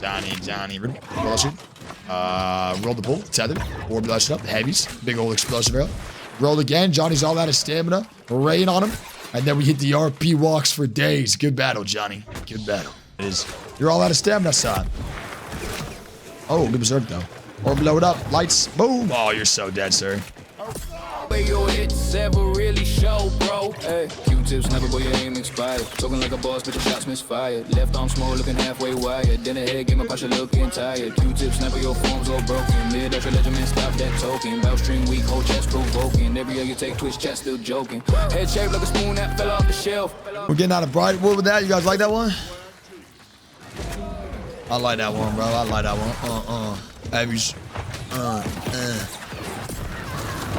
Johnny. Roll that shit. Roll the bull. Tethered. Orb that shit up. Heavies. Big old explosive arrow. Roll again. Johnny's all out of stamina. Rain on him. And then we hit the RP walks for days. Good battle, Johnny. Good battle. It is. You're all out of stamina, son. Oh, good berserk, though. Or blow it up. Lights. Boom. Oh, you're so dead, sir. Your hits ever really show, bro. Hey, Q-tips never, but your aim expired. Talking like a boss, but your shots misfired. Left arm small, looking halfway wired. Then ahead, get my posture looking tired. Q-tips never, your forms all broken. Mid-ultra legend, stop that token. Bow string weak, whole chest provoking. Every year you take twitch, chest still joking. Head shaped like a spoon that fell off the shelf. We're getting out of bright wood with that. You guys like that one? I like that one, bro. I like that one. Abby's.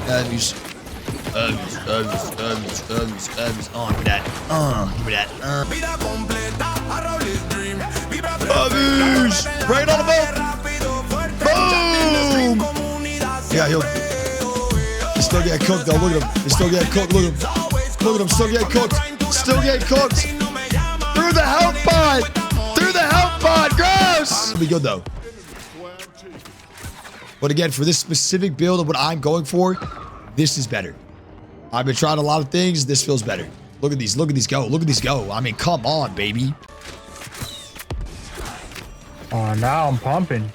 Abby's. On give me that. Give me that. Abby's. Right on the boat. Boom. Yeah, he's still getting cooked though. Look at him. He's still getting cooked. Look at him. Look at him. Still getting cooked. Still getting cooked. Through the health pod. Through the health pod. Gross. It'll be good though. But again, for this specific build of what I'm going for, this is better. I've been trying a lot of things. This feels better. Look at these. Look at these go. Look at these go. I mean, come on, baby. Oh, now I'm pumping.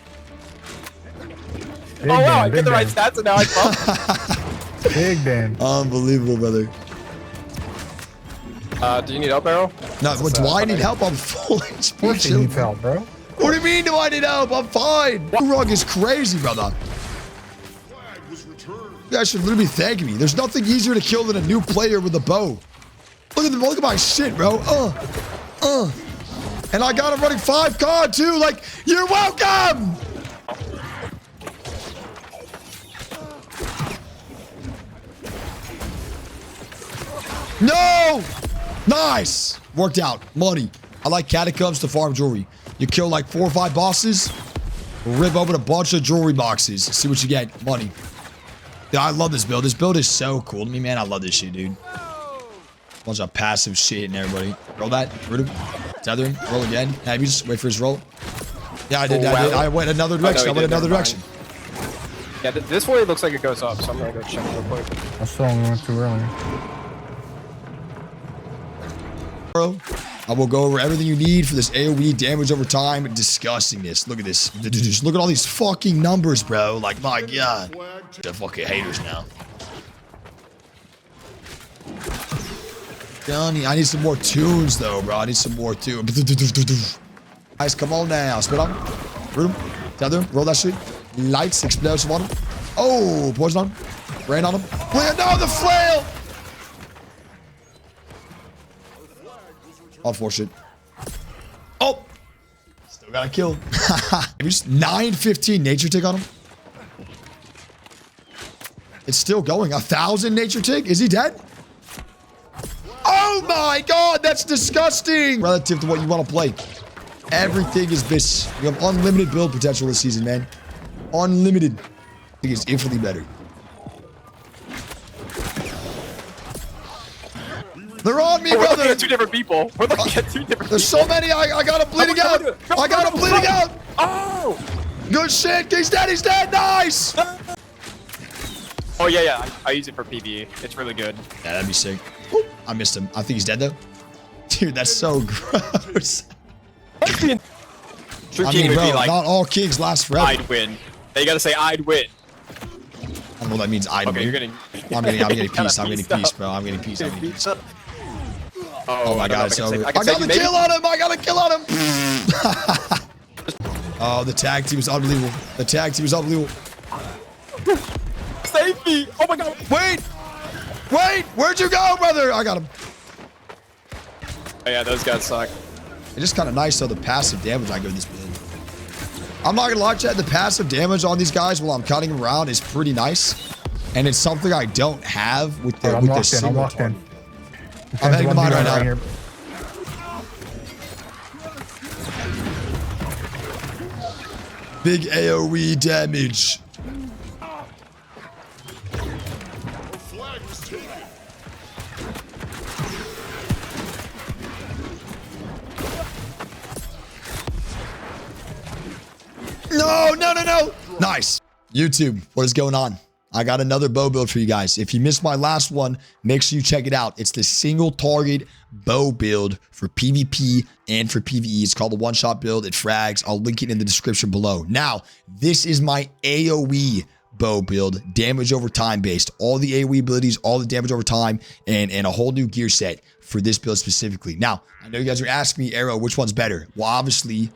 Oh, wow. I get the right stats and now I pump. Big Dan. Unbelievable, brother. Do you need help, Arrow? No, do I need help? I'm full HP. Of course you need help, bro. What do you mean do I need help? I'm fine. Rug is crazy, brother. You guys should literally be thanking me. There's nothing easier to kill than a new player with a bow. Look at my shit, bro. And I got him running 5 card too. Like, you're welcome. No. Nice. Worked out. Money. I like catacombs to farm jewelry. You kill like 4 or 5 bosses, rip open a bunch of jewelry boxes, see what you get. Money. Dude, I love this build. This build is so cool to me, man. I love this shit, dude. Bunch of passive shit and everybody. Roll that. Root him. Tether him. Roll again. Abby's. Wait for his roll. Yeah, I did. Oh, wow. I went another direction. Oh, no, I went another direction. Yeah, this way looks like it goes up, so I'm gonna go check real quick. I saw him went too early. Bro, I will go over everything you need for this AOE damage over time. Discussing this. Look at this. Just look at all these fucking numbers, bro. Like, my God. They're fucking haters now. Johnny, I need some more tunes, though, bro. I need some more tunes. Guys, come on now. Spit on him. Root him. Tether him. Roll that shit. Lights. Explosive on him. Oh, poison on him. Rain on him. No, the flail. Unfortunate. Oh! Still got a kill. Just 915 nature tick on him. It's still going. 1,000 nature tick? Is he dead? Oh my God, that's disgusting. Relative to what you want to play. Everything is this. You have unlimited build potential this season, man. Unlimited. I think it's infinitely better. They're on me, We're brother. looking at 2 different people. We're looking at 2 different There's so many. I got him bleeding out. I got him bleeding out. Oh! Good shit. He's dead. He's dead. Nice. Oh, yeah. I use it for PVE. It's really good. Yeah, that'd be sick. Ooh, I missed him. I think he's dead, though. Dude, that's so gross. True I king mean, would bro, be like, not all kings last forever. I'd win. They gotta say, I'd win. I don't know what that means. I'd Okay, win. you're getting... I'm getting kinda peace. I'm getting peace, up. bro. I'm getting peace. I'm getting peace. Oh My God, it's over. I I got the kill on him. I got a kill on him. Oh, the tag team is unbelievable. The tag team is unbelievable. Save me! Oh my God! Wait! Where'd you go, brother? I got him. Oh yeah, those guys suck. It's just kind of nice, though, the passive damage I give this build. I'm not gonna lie, Chad. The passive damage on these guys while I'm cutting them around is pretty nice, and it's something I don't have with the I'm locked in. I'm heading to mine right now. Here. Big AOE damage. No, no, no, no. Nice. YouTube, what is going on? I got another bow build for you guys. If you missed my last one, make sure you check it out. It's the single target bow build for PvP and for PvE. It's called the one-shot build. It frags. I'll link it in the description below. Now, this is my AOE bow build, damage over time based. All the AOE abilities, all the damage over time, and a whole new gear set for this build specifically. Now, I know you guys are asking me, Arrow, which one's better? Well, obviously,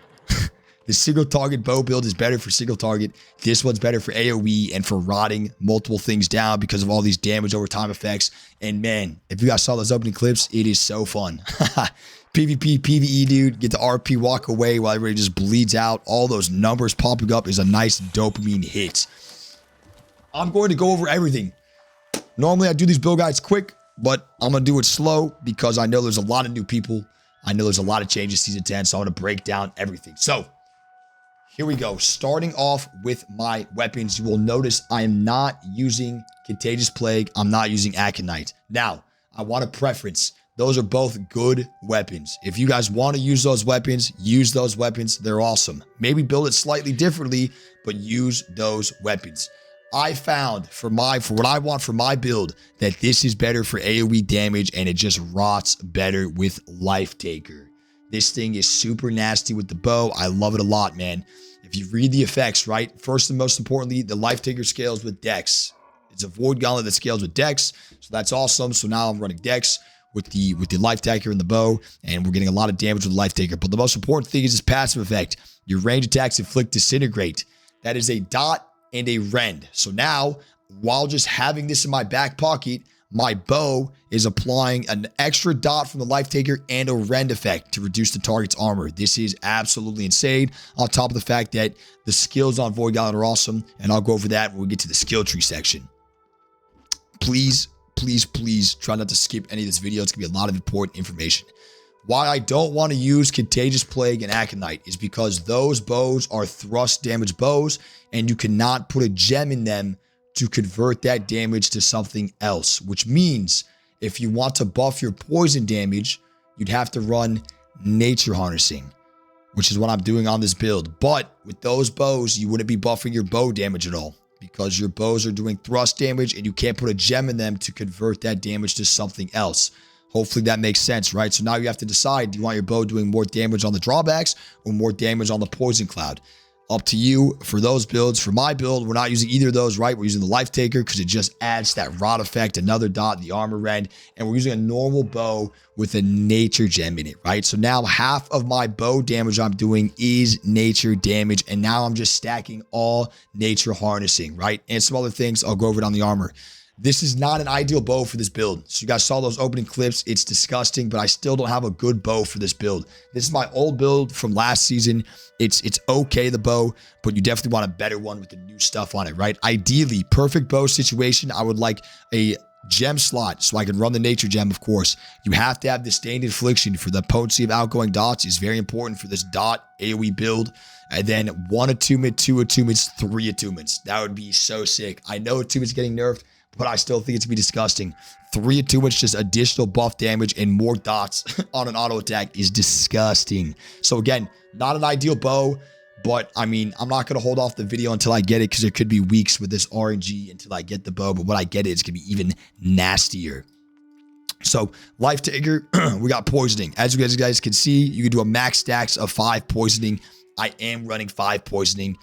the single target bow build is better for single target. This one's better for AoE and for rotting multiple things down because of all these damage over time effects. And man, if you guys saw those opening clips, it is so fun. PvP, PvE, dude, get the RP, walk away while everybody just bleeds out. All those numbers popping up is a nice dopamine hit. I'm going to go over everything. Normally I do these build guides quick, but I'm going to do it slow because I know there's a lot of new people. I know there's a lot of changes season 10, so I'm going to break down everything. So here we go. Starting off with my weapons, you will notice I am not using Contagious Plague. I'm not using Aconite. Now, I want a preference. Those are both good weapons. If you guys want to use those weapons, use those weapons. They're awesome. Maybe build it slightly differently, but use those weapons. I found for what I want for my build that this is better for AoE damage and it just rots better with Life Taker. This thing is super nasty with the bow. I love it a lot, man. If you read the effects, right? First and most importantly, the Life Taker scales with Dex. It's a Void Gauntlet that scales with Dex, so that's awesome. So now I'm running Dex with the Life Taker and the bow, and we're getting a lot of damage with the Life Taker. But the most important thing is this passive effect. Your range attacks inflict Disintegrate. That is a dot and a rend. So now, while just having this in my back pocket, my bow is applying an extra dot from the Life Taker and a rend effect to reduce the target's armor. This is absolutely insane. On top of the fact that the skills on Void Gauntlet are awesome, and I'll go over that when we get to the skill tree section. Please, please, please try not to skip any of this video. It's going to be a lot of important information. Why I don't want to use Contagious Plague and Aconite is because those bows are thrust damage bows, and you cannot put a gem in them to convert that damage to something else, which means if you want to buff your poison damage, you'd have to run Nature Harnessing, which is what I'm doing on this build. But with those bows, you wouldn't be buffing your bow damage at all because your bows are doing thrust damage and you can't put a gem in them to convert that damage to something else. Hopefully that makes sense, right? So now you have to decide, do you want your bow doing more damage on the drawbacks or more damage on the poison cloud? Up to you for those builds. For my build, we're not using either of those, right? We're using the Life Taker because it just adds that rot effect, another dot, the armor rend, and we're using a normal bow with a nature gem in it, right? So now half of my bow damage I'm doing is nature damage, and now I'm just stacking all nature harnessing, right? And some other things. I'll go over it on the armor. This is not an ideal bow for this build. So you guys saw those opening clips. It's disgusting, but I still don't have a good bow for this build. This is my old build from last season. It's okay, the bow, but you definitely want a better one with the new stuff on it, right? Ideally, perfect bow situation, I would like a gem slot so I can run the nature gem, of course. You have to have Disdained Infliction for the potency of outgoing dots is very important for this dot AoE build. And then 1 attunement, 2 attunements, 3 attunements. That would be so sick. I know attunement's getting nerfed, but I still think it's going to be disgusting. 3 attunements, just additional buff damage and more dots on an auto attack is disgusting. So again, not an ideal bow, but I mean, I'm not going to hold off the video until I get it because there could be weeks with this RNG until I get the bow. But when I get it, it's going to be even nastier. So Life Taker, we got poisoning. As you guys can see, you can do a max stacks of 5 poisoning. I am running 5 poisoning.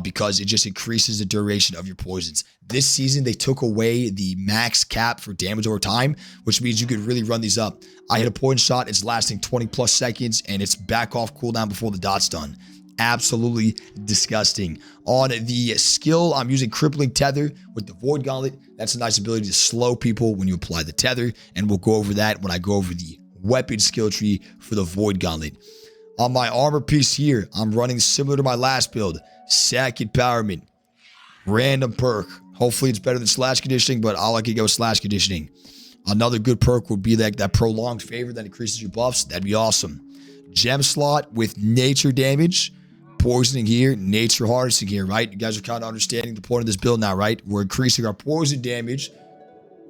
Because it just increases the duration of your poisons. This season, they took away the max cap for damage over time, which means you could really run these up. I hit a poison shot, it's lasting 20 plus seconds, and it's back off cooldown before the dot's done. Absolutely disgusting. On the skill, I'm using Crippling Tether with the Void Gauntlet. That's a nice ability to slow people when you apply the tether, and we'll go over that when I go over the weapon skill tree for the Void Gauntlet. On my armor piece here, I'm running similar to my last build. Sack Empowerment. Random perk. Hopefully it's better than Slash Conditioning, but I like to go Slash Conditioning. Another good perk would be that Prolonged Favor that increases your buffs. That'd be awesome. Gem slot with nature damage. Poisoning here. Nature harnessing here, right? You guys are kind of understanding the point of this build now, right? We're increasing our poison damage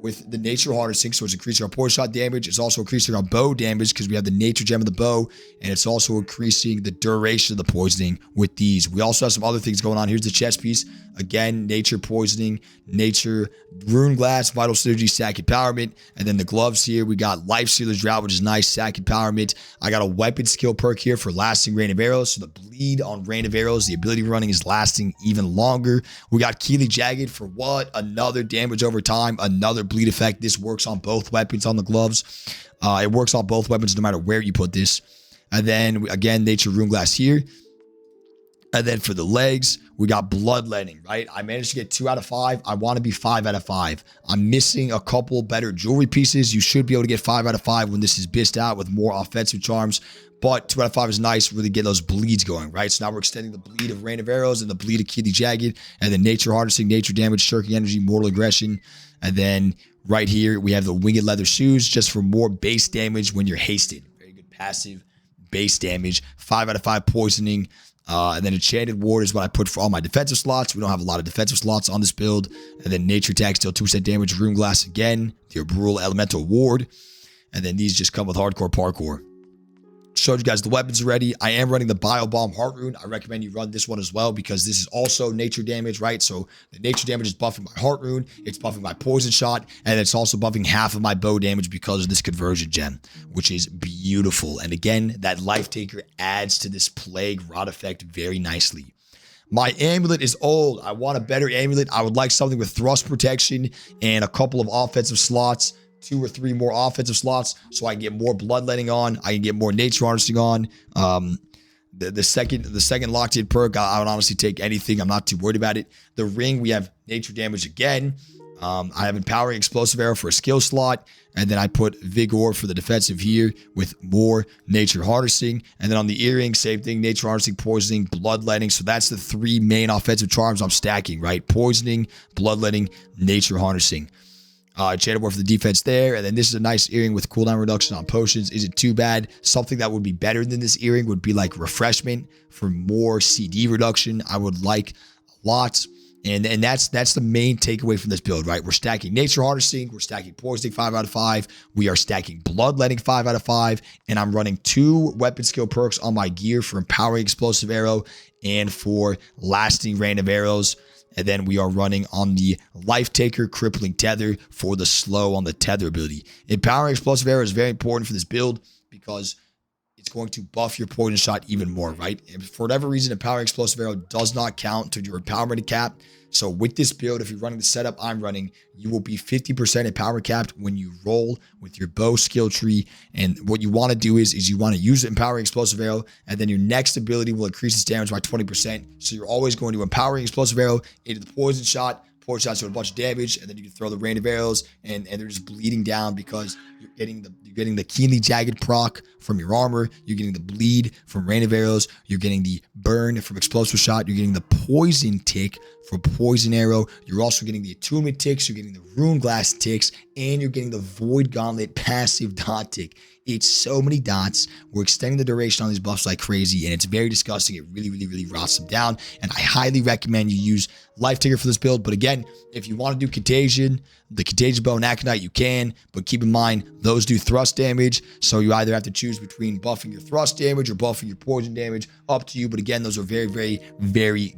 with the nature harnessing, so it's increasing our poison shot damage. It's also increasing our bow damage because we have the nature gem of the bow, and it's also increasing the duration of the poisoning with these. We also have some other things going on. Here's the chest piece. Again, nature poisoning, nature rune glass, vital synergy, sack empowerment, and then the gloves here. We got life sealer's drought, which is nice, sack empowerment. I got a weapon skill perk here for lasting rain of arrows. So the bleed on rain of arrows, the ability running is lasting even longer. We got Keely Jagged for what? Another damage over time, another bleed effect. This works on both weapons on the gloves. It works on both weapons no matter where you put this. And then again, nature rune glass here. And then for the legs, we got bloodletting, right? I managed to get 2 out of 5. I want to be 5 out of 5. I'm missing a couple better jewelry pieces. You should be able to get 5 out of 5 when this is bissed out with more offensive charms. But 2 out of 5 is nice, really get those bleeds going, right? So now we're extending the bleed of Rain of Arrows and the bleed of Keely Jagged, and then nature harnessing, nature damage, shirking energy, mortal aggression. And then right here, we have the winged leather shoes just for more base damage when you're hasted. Very good passive base damage. 5 out of 5 poisoning. And then enchanted ward is what I put for all my defensive slots. We don't have a lot of defensive slots on this build. And then nature tag, still 2% damage, rune glass again, the brutal elemental ward. And then these just come with hardcore parkour. Showed you guys the weapons already. I am running the Bio Bomb Heart Rune. I recommend you run this one as well because this is also nature damage, right? So the nature damage is buffing my Heart Rune. It's buffing my Poison Shot. And it's also buffing half of my bow damage because of this conversion gem, which is beautiful. And again, that Life Taker adds to this Plague Rot effect very nicely. My amulet is old. I want a better amulet. I would like something with thrust protection and a couple of offensive slots. 2 or 3 more offensive slots so I can get more bloodletting on. I can get more nature harnessing on. The second locked in perk, I would honestly take anything. I'm not too worried about it. The ring, we have nature damage again. I have empowering explosive arrow for a skill slot. And then I put vigor for the defensive here with more nature harnessing. And then on the earring, same thing, nature harnessing, poisoning, bloodletting. So that's the 3 main offensive charms I'm stacking, right? Poisoning, bloodletting, nature harnessing. Enchanted ward for the defense there. And then this is a nice earring with cooldown reduction on potions. Is it too bad? Something that would be better than this earring would be like refreshment for more CD reduction. I would like a lot. And that's the main takeaway from this build, right? We're stacking nature harnessing. We're stacking poisoning 5 out of 5. We are stacking bloodletting 5 out of 5. And I'm running 2 weapon skill perks on my gear for empowering explosive arrow and for lasting rain of arrows. And then we are running on the Life Taker crippling tether for the slow on the tether ability. Empowering explosive arrow is very important for this build because it's going to buff your poison shot even more, right? And for whatever reason, empowering explosive arrow does not count to your empowerment cap. So with this build, if you're running the setup I'm running, you will be 50% empower capped when you roll with your bow skill tree. And what you want to do is you want to use the empowering explosive arrow, and then your next ability will increase its damage by 20%. So you're always going to empowering explosive arrow into the poison shot. Poison shots do a bunch of damage, and then you can throw the rain of arrows, and they're just bleeding down because you're getting the keenly jagged proc from your armor. You're getting the bleed from rain of arrows. You're getting the burn from explosive shot. You're getting the poison tick for poison arrow. You're also getting the attunement ticks. You're getting the rune glass ticks, and you're getting the void gauntlet passive dot tick. It's so many dots. We're extending the duration on these buffs like crazy, and it's very disgusting. It really rots them down, and I highly recommend you use Life Taker for this build. But again, if you want to do Contagion, the Contagion Bow and Aconite, you can, but keep in mind, those do thrust damage, so you either have to choose between buffing your thrust damage or buffing your poison damage, up to you. But again, those are very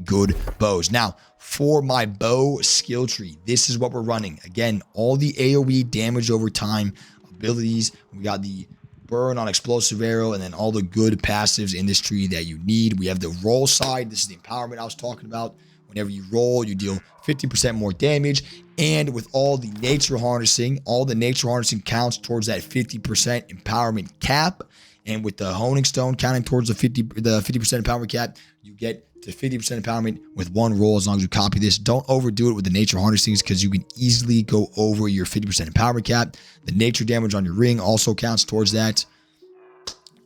good bows. Now, for my bow skill tree, this is what we're running. Again, all the AOE damage over time abilities. We got the burn on explosive arrow, and then all the good passives in this tree that you need. We have the roll side. This is the empowerment I was talking about. Whenever you roll, you deal 50% more damage. And with all the nature harnessing counts towards that 50% empowerment cap. And with the honing stone counting towards the 50% empowerment cap, you get to 50% empowerment with 1 roll as long as you copy this. Don't overdo it with the nature harnessings because you can easily go over your 50% empowerment cap. The nature damage on your ring also counts towards that.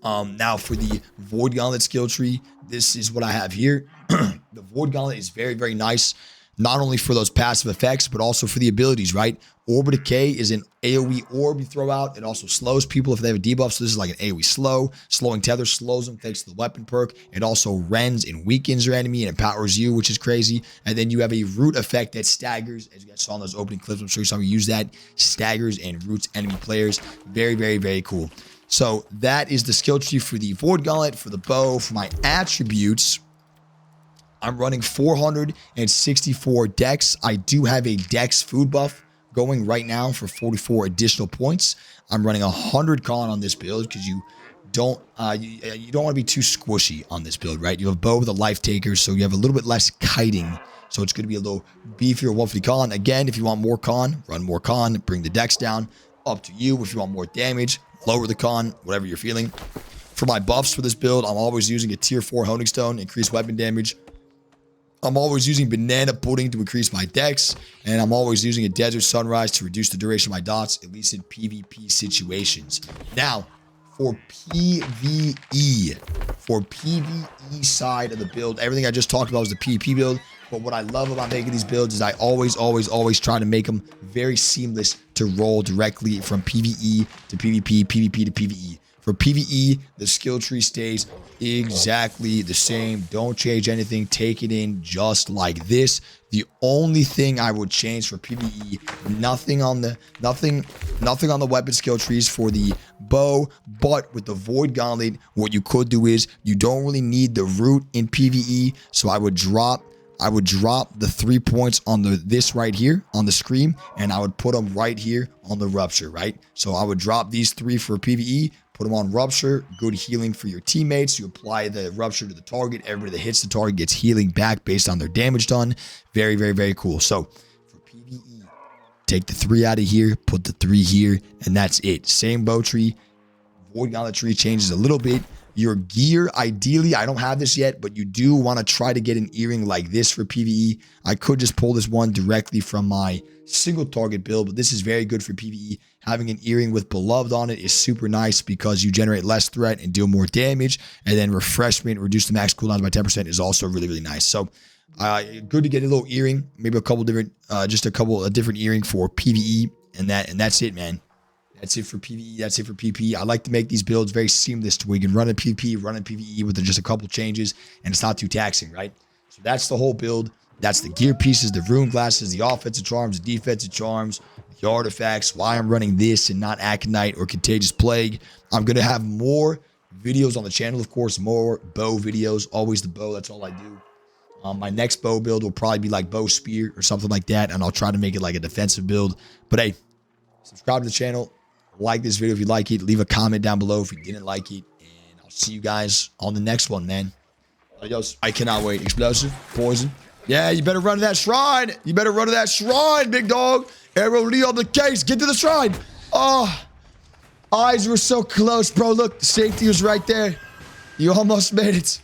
Now for the Void Gauntlet skill tree, this is what I have here. The Void Gauntlet is very nice. not only for those passive effects, but also for the abilities, right? Orb of Decay is an AOE orb you throw out. It also slows people if they have a debuff. So this is like an AOE slow. Slowing Tether slows them thanks to the weapon perk. It also rends and weakens your enemy and empowers you, which is crazy. And then you have a root effect that staggers, as you guys saw in those opening clips. I'm sure you saw me use that. Staggers and roots enemy players. Very, very, very cool. So that is the skill tree for the Void Gauntlet, for the bow. For my attributes, I'm running 464 dex. I do have a dex food buff going right now for 44 additional points. I'm running 100 con on this build because you don't want to be too squishy on this build, right? You have bow with a life taker, so you have a little bit less kiting. So it's going to be a little beefier 150 con. Again, if you want more con, run more con, bring the dex down. Up to you. If you want more damage, lower the con, whatever you're feeling. For my buffs for this build, I'm always using a tier 4 honing stone, increase weapon damage. I'm always using banana pudding to increase my dex, and I'm always using a desert sunrise to reduce the duration of my dots, at least in PvP situations. Now, for PvE side of the build, everything I just talked about was the PvP build, but what I love about making these builds is I always try to make them very seamless to roll directly from PvE to PvP, PvP to PvE. For PvE, the skill tree stays exactly the same. Don't change anything. Take it in just like this. The only thing I would change for PvE, nothing on the weapon skill trees for the bow, but with the Void Gauntlet, what you could do is you don't really need the root in PvE, so I would drop the 3 points on this right here on the screen, and I would put them right here on the rupture, right? So I would drop these 3 for PvE, put them on rupture, good healing for your teammates. You apply the rupture to the target. Everybody that hits the target gets healing back based on their damage done. Very, very, very cool. So for PvE, take the 3 out of here, put the 3 here, and that's it. Same bow tree. Void Gauntlet tree changes a little bit. Your gear, ideally, I don't have this yet, but you do want to try to get an earring like this for PvE. I could just pull this one directly from my single target build, but this is very good for PvE. Having an earring with Beloved on it is super nice because you generate less threat and deal more damage. And then refreshment, reduce the max cooldowns by 10% is also really, really nice. So good to get a little earring, maybe a couple different, a different earring for PvE, and that's it, man. That's it for PvE. That's it for PvP. I like to make these builds very seamless to where you can run in PvP, run in PvE with just a couple changes, and it's not too taxing, right? So that's the whole build. That's the gear pieces, the rune glasses, the offensive charms, the defensive charms, the artifacts, why I'm running this and not Aconite or Contagious Plague. I'm going to have more videos on the channel, of course, more bow videos. Always the bow. That's all I do. My next bow build will probably be like bow spear or something like that, and I'll try to make it like a defensive build. But hey, subscribe to the channel. Like this video if you like it. Leave a comment down below if you didn't like it. And I'll see you guys on the next one, man. Adios. I cannot wait. Explosive. Poison. Yeah, you better run to that shrine. You better run to that shrine, big dog. Arrow Lee on the case. Get to the shrine. Oh, eyes were so close, bro. Look, the safety was right there. You almost made it.